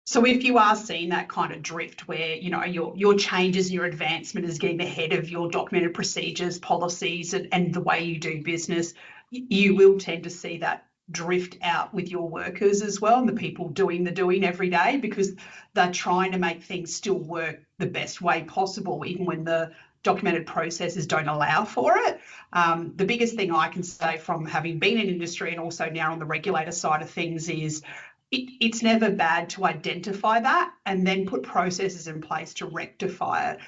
So if you are seeing that kind of drift where, you know, your changes, your advancement is getting ahead of your documented procedures, policies, and the way you do business, you will tend to see that drift out with your workers as well, and the people doing the doing every day, because they're trying to make things still work the best way possible, even when the documented processes don't allow for it. The biggest thing I can say from having been in industry and also now on the regulator side of things is it's never bad to identify that and then put processes in place to rectify it.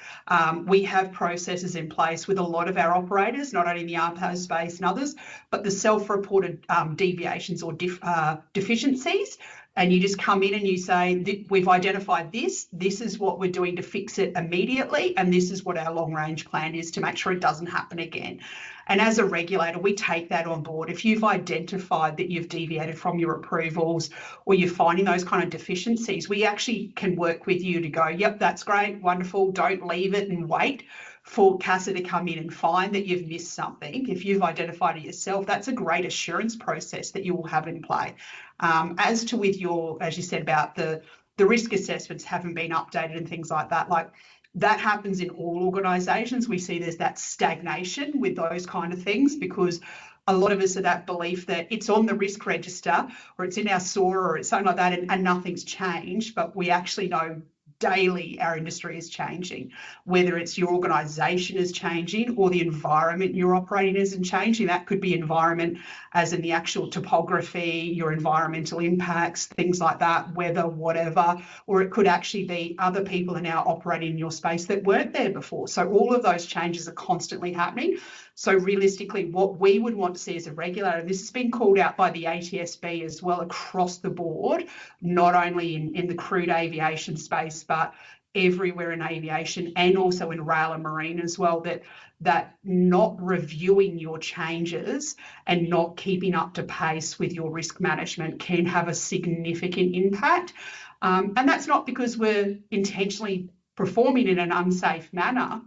We have processes in place with a lot of our operators, not only in the RPO space and others, but the self-reported deviations or deficiencies. And you just come in and you say, we've identified this is what we're doing to fix it immediately, and this is what our long-range plan is to make sure it doesn't happen again. And as a regulator, we take that on board. If you've identified that you've deviated from your approvals or you're finding those kind of deficiencies, we actually can work with you to go, yep, that's great, wonderful, don't leave it and wait for CASA to come in and find that you've missed something. If you've identified it yourself, that's a great assurance process that you will have in play. As to with your, as you said about the risk assessments haven't been updated and things like that, that happens in all organisations. We see there's that stagnation with those kind of things because a lot of us are that belief that it's on the risk register or it's in our SOAR or it's something like that and nothing's changed, but we actually know daily our industry is changing, whether it's your organisation is changing or the environment you're operating isn't changing. That could be environment as in the actual topography, your environmental impacts, things like that, weather, whatever, or it could actually be other people are now operating in your space that weren't there before. So all of those changes are constantly happening. So realistically, what we would want to see as a regulator, and this has been called out by the ATSB as well across the board, not only in the crewed aviation space, but everywhere in aviation and also in rail and marine as well, that not reviewing your changes and not keeping up to pace with your risk management can have a significant impact. And that's not because we're intentionally performing in an unsafe manner,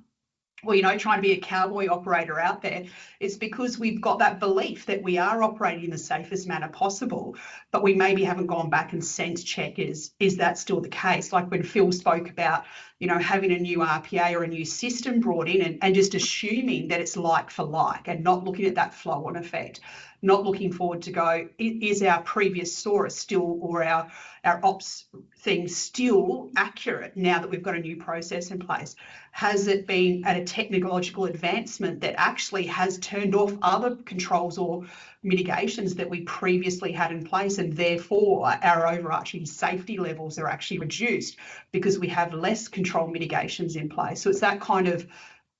or, trying to be a cowboy operator out there. It's because we've got that belief that we are operating in the safest manner possible, but we maybe haven't gone back and sense check is that still the case? Like when Phil spoke about, having a new RPA or a new system brought in and just assuming that it's like for like and not looking at that flow on effect, not looking forward to go, is our previous SOAR still or our ops thing still accurate now that we've got a new process in place? Has it been at a technological advancement that actually has turned off other controls or mitigations that we previously had in place, and therefore our overarching safety levels are actually reduced because we have less control mitigations in place? So it's that kind of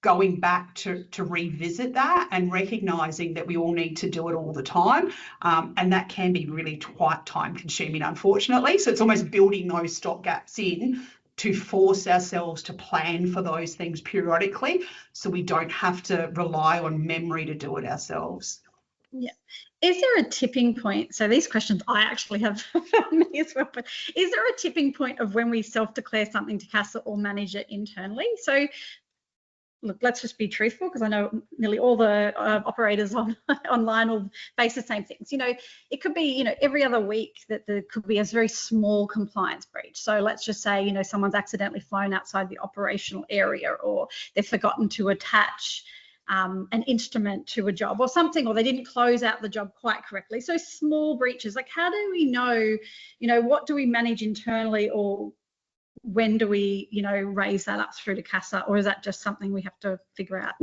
going back to revisit that and recognising that we all need to do it all the time. And that can be really quite time consuming, unfortunately. So it's almost building those stop gaps in to force ourselves to plan for those things periodically so we don't have to rely on memory to do it ourselves. Yeah. Is there a tipping point? So these questions I actually have for me as well, but is there a tipping point of when we self-declare something to CASA or manage it internally? So look, let's just be truthful, because I know nearly all the operators online will face the same things. It could be, every other week that there could be a very small compliance breach. So let's just say, someone's accidentally flown outside the operational area, or they've forgotten to attach an instrument to a job or something, or they didn't close out the job quite correctly. So small breaches, like how do we know, what do we manage internally, or when do we, raise that up through to CASA, or is that just something we have to figure out?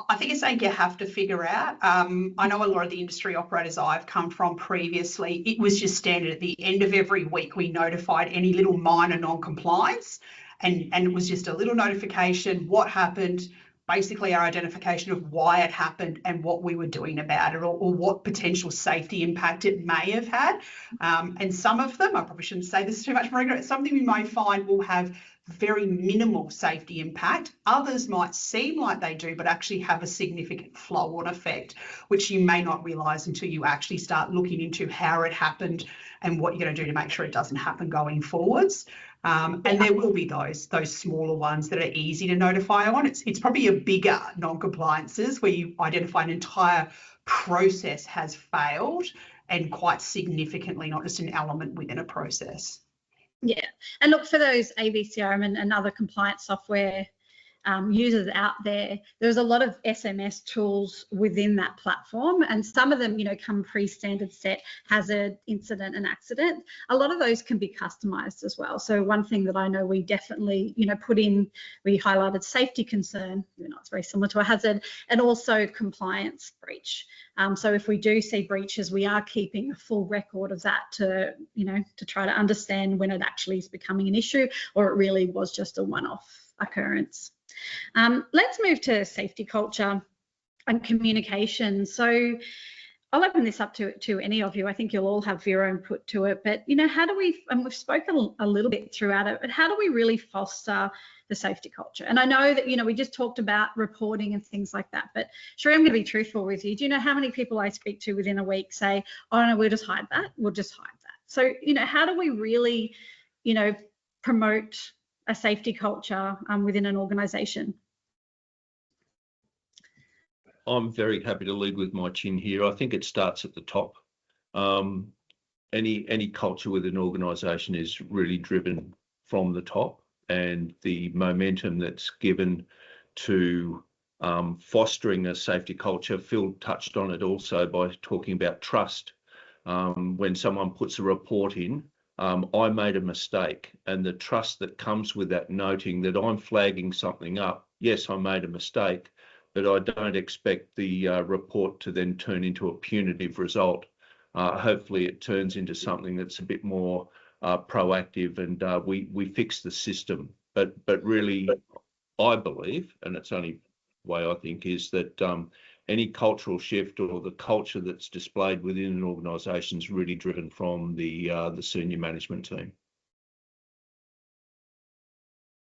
I think it's something you have to figure out. I know a lot of the industry operators I've come from previously, it was just standard at the end of every week we notified any little minor non-compliance, and it was just a little notification, what happened, basically our identification of why it happened and what we were doing about it, or what potential safety impact it may have had. And some of them, I probably shouldn't say this too much, Margaret, something we may find will have very minimal safety impact. Others might seem like they do, but actually have a significant flow-on effect, which you may not realise until you actually start looking into how it happened and what you're going to do to make sure it doesn't happen going forwards. And there will be those smaller ones that are easy to notify on. It's probably your bigger non-compliances where you identify an entire process has failed, and quite significantly, not just an element within a process. Yeah, and look, for those AVCRM and other compliance software users out there, there's a lot of SMS tools within that platform, and some of them, come pre-standard set hazard, incident, and accident. A lot of those can be customized as well. So one thing that I know we definitely, put in, we highlighted safety concern, it's very similar to a hazard, and also compliance breach. So if we do see breaches, we are keeping a full record of that to try to understand when it actually is becoming an issue, or it really was just a one-off occurrence. Let's move to safety culture and communication. So I'll open this up to any of you. I think you'll all have your input to it, but how do we, and we've spoken a little bit throughout it, but how do we really foster the safety culture? And I know that, we just talked about reporting and things like that, but Sheree, I'm going to be truthful with you. Do you know how many people I speak to within a week say, oh no, we'll just hide that, we'll just hide that. So, how do we really, promote a safety culture within an organisation? I'm very happy to lead with my chin here. I think it starts at the top. Any culture within an organisation is really driven from the top, and the momentum that's given to fostering a safety culture. Phil touched on it also by talking about trust. When someone puts a report in, I made a mistake, and the trust that comes with that, noting that I'm flagging something up. Yes, I made a mistake, but I don't expect the report to then turn into a punitive result. Hopefully it turns into something that's a bit more proactive, and we fix the system. But really, I believe, and it's only the way I think, is that any cultural shift or the culture that's displayed within an organisation is really driven from the senior management team.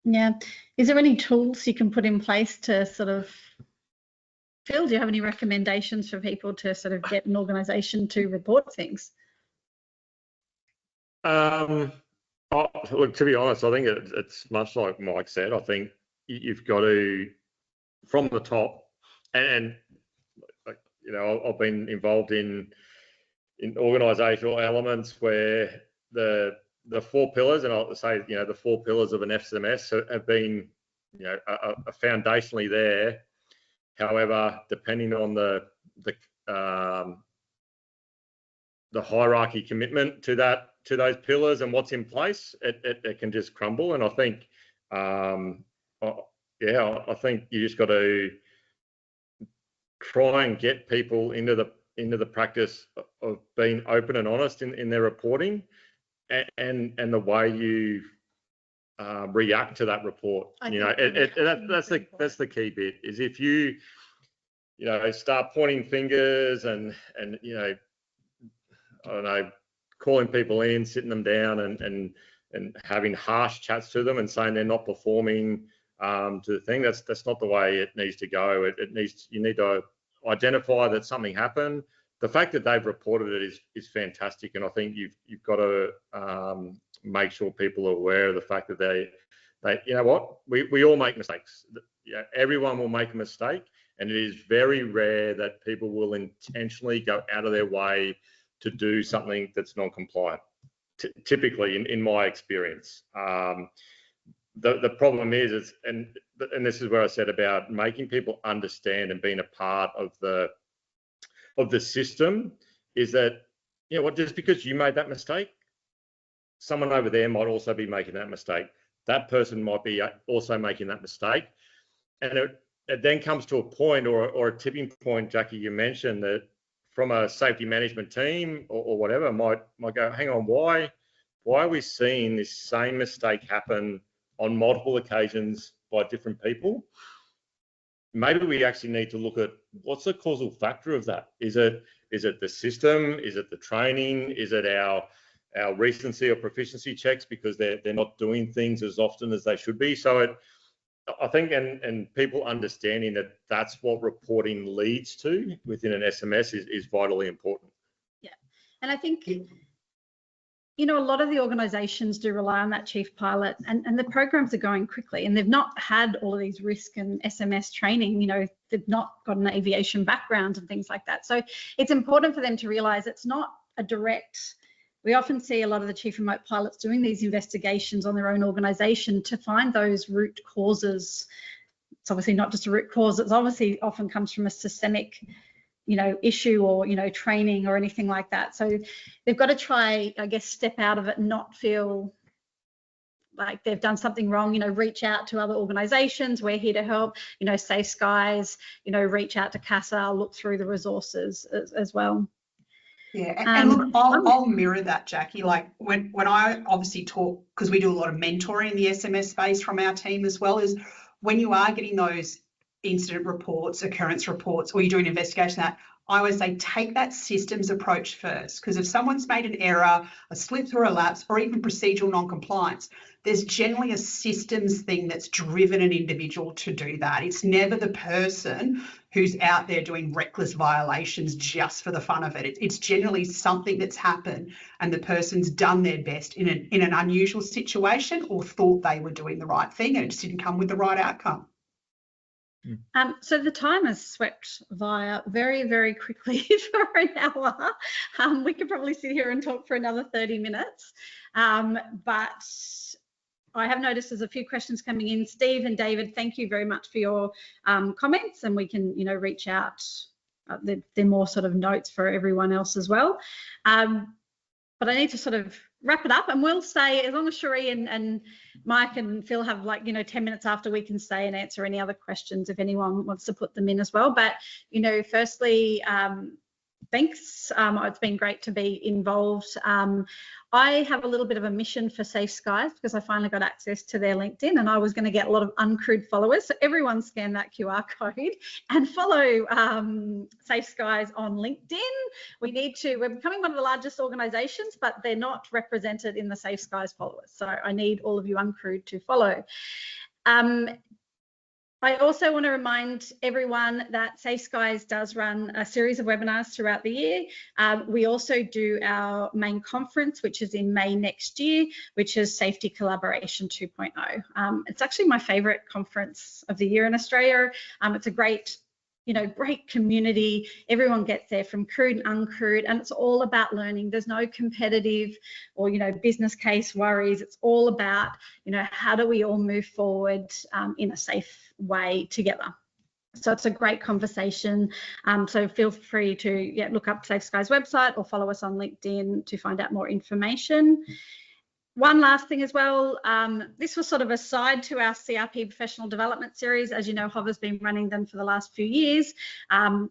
Yeah. Is there any tools you can put in place to sort of, Phil, do you have any recommendations for people to sort of get an organisation to report things? Look, to be honest, I think it's much like Mike said. I think you've got to, from the top, and I've been involved in organisational elements where the 4 pillars, and I'll say, the 4 pillars of an SMS have been, foundationally there. However, depending on the hierarchy commitment to those pillars and what's in place, it can just crumble. And I think, I think you just got to try and get people into the practice of being open and honest in their reporting, and the way you react to that report. That's the key bit. Is if you start pointing fingers and I don't know, calling people in, sitting them down, and having harsh chats to them and saying they're not performing to the thing. That's not the way it needs to go. You need to identify that something happened. The fact that they've reported it is fantastic, and I think you've got to make sure people are aware of the fact that they we all make mistakes. Everyone will make a mistake, and it is very rare that people will intentionally go out of their way to do something that's non-compliant. Typically, in my experience, the problem is, and this is where I said about making people understand and being a part of the system, is that just because you made that mistake, someone over there might also be making that mistake. That person might be also making that mistake, and it then comes to a point or a tipping point. Jackie, you mentioned that from a safety management team or whatever might go, hang on, why are we seeing this same mistake happen on multiple occasions by different people? Maybe we actually need to look at what's the causal factor of that. Is it the system? Is it the training? Is it our recency or proficiency checks because they're not doing things as often as they should be? So I think, and people understanding that that's what reporting leads to within an SMS is vitally important. Yeah, and I think a lot of the organisations do rely on that chief pilot, and the programs are going quickly, and they've not had all of these risk and SMS training. They've not got an aviation background and things like that. So it's important for them to realise it's not a direct. We often see a lot of the chief remote pilots doing these investigations on their own organisation to find those root causes it's obviously not just a root cause. It's obviously often comes from a systemic, issue or, training or anything like that. So they've got to try, I guess, step out of it and not feel like they've done something wrong, reach out to other organisations. We're here to help, Safe Skies, reach out to CASA, look through the resources as well. Yeah, and look, I'll mirror that, Jackie. Like when I obviously talk, because we do a lot of mentoring in the SMS space from our team as well, is when you are getting those incident reports, occurrence reports, or you do an investigation, that I always say take that systems approach first, because if someone's made an error, a slip through a lapse, or even procedural non-compliance, there's generally a systems thing that's driven an individual to do that. It's never the person who's out there doing reckless violations just for the fun of it. It's generally something that's happened and the person's done their best in an unusual situation or thought they were doing the right thing and it just didn't come with the right outcome. So the time has swept via very, very quickly for an hour. We could probably sit here and talk for another 30 minutes, but I have noticed there's a few questions coming in. Steve and David, thank you very much for your comments, and we can, reach out. They're more sort of notes for everyone else as well. But I need to sort of wrap it up, and we'll stay as long as Cherie and Mike and Phil have 10 minutes after, we can stay and answer any other questions if anyone wants to put them in as well. But, firstly, thanks. It's been great to be involved. I have a little bit of a mission for Safe Skies because I finally got access to their LinkedIn and I was going to get a lot of uncrewed followers. So everyone scan that QR code and follow Safe Skies on LinkedIn. We're becoming one of the largest organisations, but they're not represented in the Safe Skies followers. So I need all of you uncrewed to follow. I also want to remind everyone that Safe Skies does run a series of webinars throughout the year. We also do our main conference, which is in May next year, which is Safety Collaboration 2.0. It's actually my favourite conference of the year in Australia. It's a great community. Everyone gets there from crewed and uncrewed, and it's all about learning. There's no competitive or, business case worries. It's all about, how do we all move forward in a safe way together. So it's a great conversation. So feel free to look up Safe Skies website or follow us on LinkedIn to find out more information. One last thing as well, this was sort of a side to our CRP professional development series. As you know, HOVA's been running them for the last few years.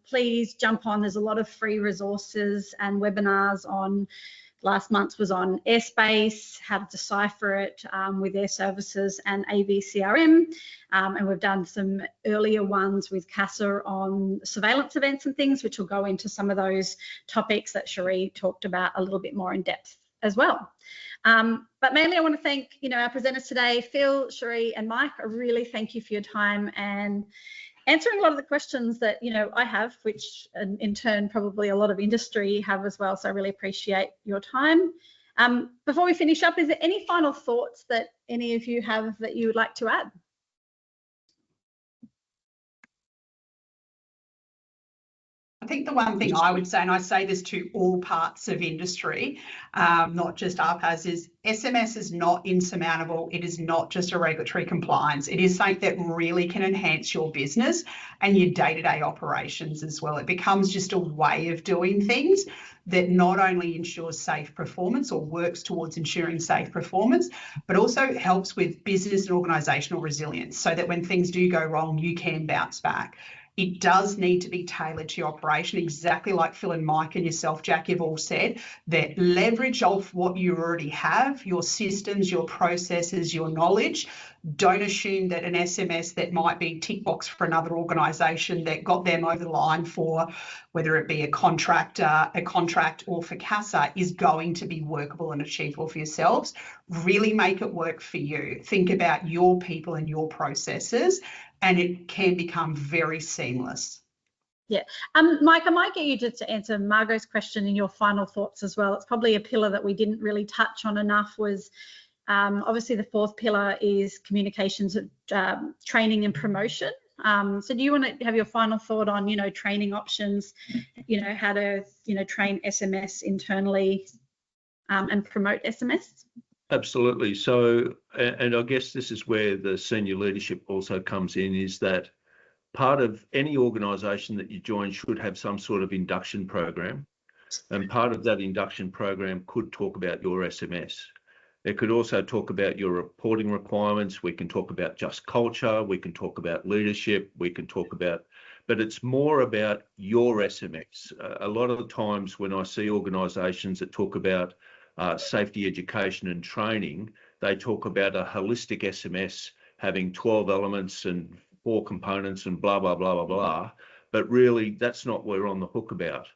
Please jump on. There's a lot of free resources and webinars on. Last month's was on airspace, how to decipher it with air services and AVCRM. And we've done some earlier ones with CASA on surveillance events and things, which will go into some of those topics that Cherie talked about a little bit more in depth as well. But mainly I want to thank, our presenters today, Phil, Cherie and Mike. I really thank you for your time and answering a lot of the questions that, I have, which in turn probably a lot of industry have as well. So I really appreciate your time. Before we finish up, is there any final thoughts that any of you have that you would like to add? I think the one thing I would say, and I say this to all parts of industry, not just RPAS, is SMS is not insurmountable. It is not just a regulatory compliance. It is something that really can enhance your business and your day-to-day operations as well. It becomes just a way of doing things that not only ensures safe performance or works towards ensuring safe performance, but also helps with business and organisational resilience so that when things do go wrong, you can bounce back. It does need to be tailored to your operation, exactly like Phil and Mike and yourself, Jack, have all said, that leverage off what you already have, your systems, your processes, your knowledge. Don't assume that an SMS that might be tick box for another organisation that got them over the line for whether it be a contract or for CASA is going to be workable and achievable for yourselves. Really make it work for you. Think about your people and your processes, and it can become very seamless. Yeah. Mike, I might get you to answer Margot's question in your final thoughts as well. It's probably a pillar that we didn't really touch on enough was obviously the fourth pillar is communications, training and promotion. So do you want to have your final thought on, training options, how to, train SMS internally and promote SMS? Absolutely. So, and I guess this is where the senior leadership also comes in, is that part of any organisation that you join should have some sort of induction program. And part of that induction program could talk about your SMS. It could also talk about your reporting requirements. We can talk about just culture. We can talk about leadership. We can talk about, but it's more about your SMS. A lot of the times when I see organisations that talk about safety education and training, they talk about a holistic SMS having 12 elements and 4 components and blah, blah, blah, blah, blah. But really, that's not what we're on the hook about.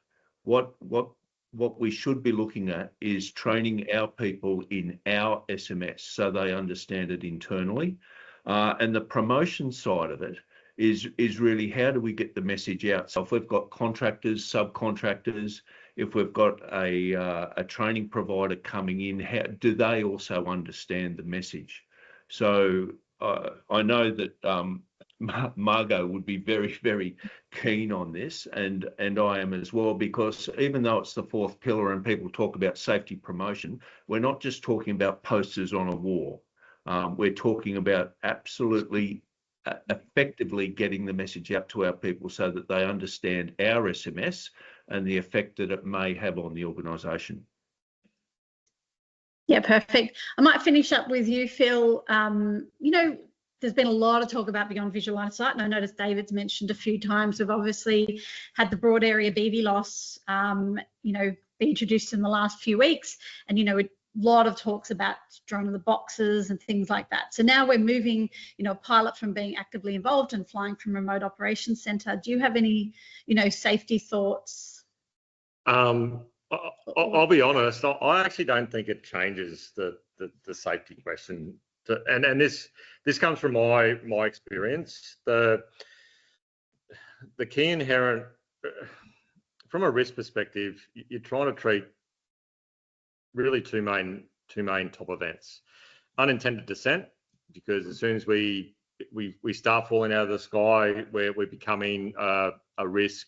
What we should be looking at is training our people in our SMS so they understand it internally. And the promotion side of it is really, how do we get the message out? So if we've got contractors, subcontractors, if we've got a training provider coming in, how do they also understand the message? So I know that Margot would be very, very keen on this, and I am as well, because even though it's the 4th pillar and people talk about safety promotion, we're not just talking about posters on a wall. We're talking about absolutely effectively getting the message out to our people so that they understand our SMS and the effect that it may have on the organisation. Yeah, perfect. I might finish up with you, Phil. You know, there's been a lot of talk about beyond visual line of sight, and I noticed David's mentioned a few times. We've obviously had the broad area BV loss, you know, be introduced in the last few weeks, and, you know, a lot of talks about drone in the boxes and things like that. So now we're moving, you know, a pilot from being actively involved and flying from remote operations centre. Do you have any, you know, safety thoughts? I'll be honest, I actually don't think it changes the safety question. And this comes from my experience. The key inherent, from a risk perspective, you're trying to treat really two main top events. Unintended descent, because as soon as we start falling out of the sky, we're becoming a risk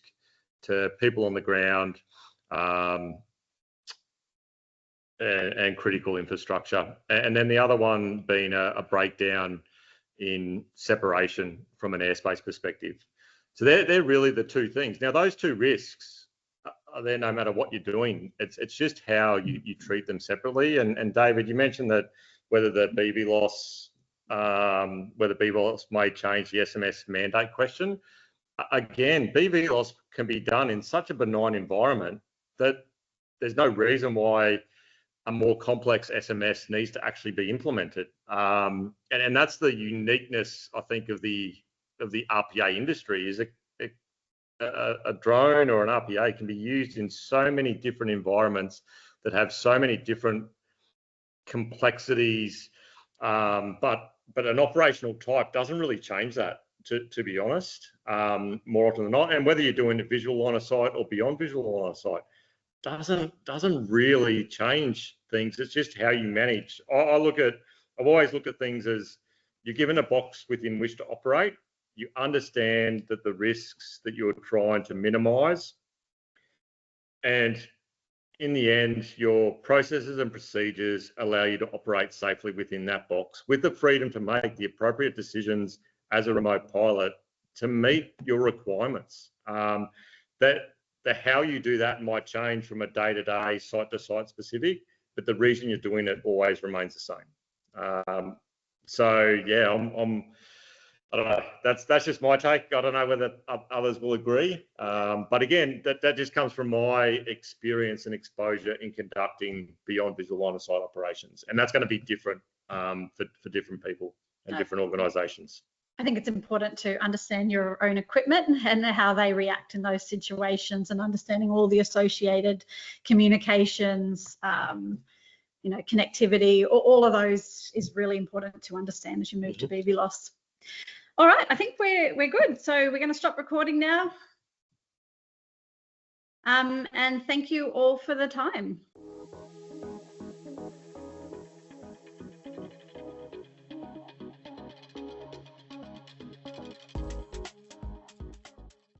to people on the ground, and critical infrastructure. And then the other one being a breakdown in separation from an airspace perspective. So they're really the two things. Now, those two risks are there no matter what you're doing. It's just how you treat them separately. And David, you mentioned that whether the BV loss may change the SMS mandate question. Again, BV loss can be done in such a benign environment that there's no reason why a more complex SMS needs to actually be implemented. And that's the uniqueness, I think, of the RPA industry, is a drone or an RPA can be used in so many different environments that have so many different complexities, but an operational type doesn't really change that, to be honest, more often than not. And whether you're doing a visual line of sight or beyond visual line of sight doesn't really change things. It's just how you manage. I've always looked at things as you're given a box within which to operate. You understand that the risks that you're trying to minimize, and in the end, your processes and procedures allow you to operate safely within that box with the freedom to make the appropriate decisions as a remote pilot to meet your requirements. The how you do that might change from a day-to-day, site-to-site specific, but the reason you're doing it always remains the same. So yeah, I don't know. That's just my take. I don't know whether others will agree. But again, that just comes from my experience and exposure in conducting beyond visual line of sight operations, and that's going to be different for different people and different organisations. I think it's important to understand your own equipment and how they react in those situations, and understanding all the associated communications, you know, connectivity, all of those is really important to understand as you move to BV loss. All right, I think we're good. So we're going to stop recording now. And thank you all for the time.